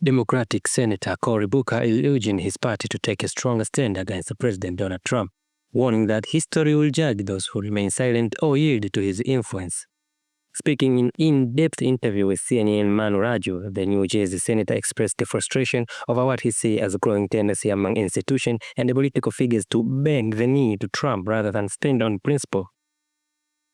Democratic Senator Cory Booker is urging his party to take a stronger stand against President Donald Trump, warning that history will judge those who remain silent or yield to his influence. Speaking in in-depth interview with CNN Manu Raju, the New Jersey senator expressed the frustration over what he sees as a growing tendency among institutions and political figures to bend the knee to Trump rather than stand on principle.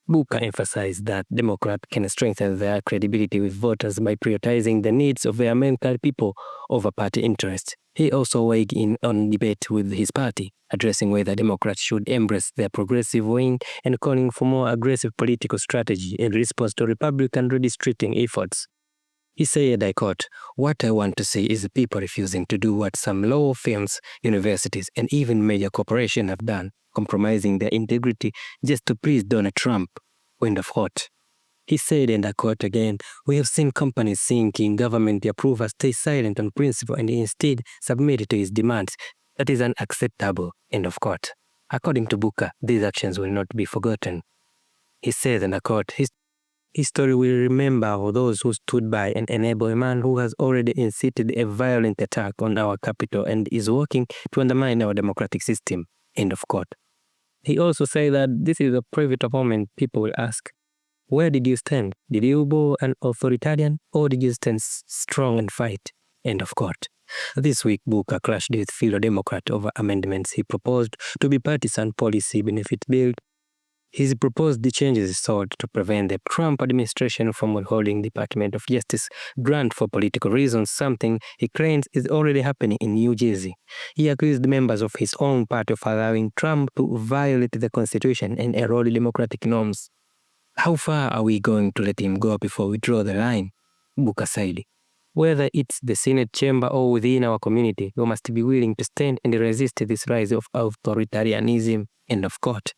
Booker emphasized that Democrats can strengthen their credibility with voters by prioritizing the needs of the American people over party interests. He also weighed in on debate with his party, addressing whether Democrats should embrace their progressive wing and calling for more aggressive political strategy in response to Republican redistricting efforts. He said, I quote, "What I want to see is people refusing to do what some law firms, universities, and even major corporations have done, compromising their integrity just to please Donald Trump." End of quote. He said, and I quote again, "We have seen companies seeking government approval stay silent on principle and instead submit to his demands. That is unacceptable." End of quote. According to Booker, these actions will not be forgotten. He said, and I quote, "History will remember those who stood by and enabled a man who has already incited a violent attack on our capital and is working to undermine our democratic system." End of quote. He also said that this is a private moment. People will ask, where did you stand? Did you bow an authoritarian or did you stand strong and fight? End of quote. This week, Booker clashed with fellow Democrat over amendments he proposed to be partisan policy benefit bill. His proposed changes sought to prevent the Trump administration from withholding Department of Justice grant for political reasons, something he claims is already happening in New Jersey. He accused members of his own party of allowing Trump to violate the Constitution and erode democratic norms. "How far are we going to let him go before we draw the line?" Booker said. "Whether it's the Senate chamber or within our community, we must be willing to stand and resist this rise of authoritarianism." End of quote.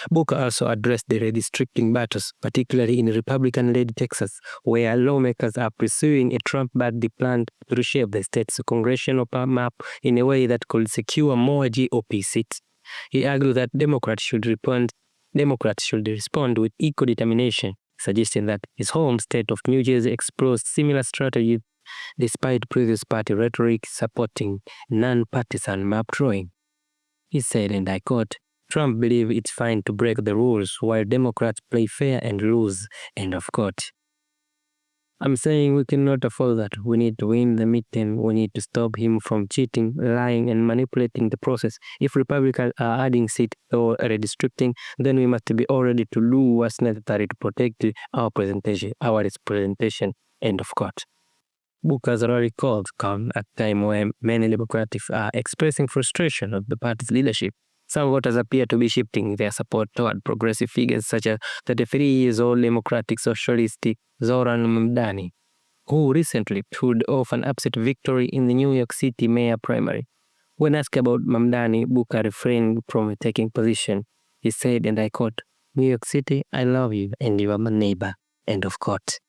Booker also addressed the redistricting battles, particularly in Republican-led Texas, where lawmakers are pursuing a Trump-backed plan to reshape the state's congressional map in a way that could secure more GOP seats. He argued that Democrats should respond with equal determination, suggesting that his home state of New Jersey explores similar strategies despite previous party rhetoric supporting non-partisan map drawing. He said, and I quote, "Trump believes it's fine to break the rules while Democrats play fair and lose." End of quote. "I'm saying we cannot afford that. We need to win the midterm. We need to stop him from cheating, lying, and manipulating the process. If Republicans are adding seats or redistricting, then we must be all ready to do what's necessary to protect our representation." End of quote. Booker's rally calls come at a time when many Democrats are expressing frustration of the party's leadership. Some voters appear to be shifting their support toward progressive figures such as 33-year-old Democratic Socialist Zoran Mamdani, who recently pulled off an upset victory in the New York City mayor primary. When asked about Mamdani, Booker refrained from taking position. He said, and I quote, "New York City, I love you and you are my neighbor." End of quote.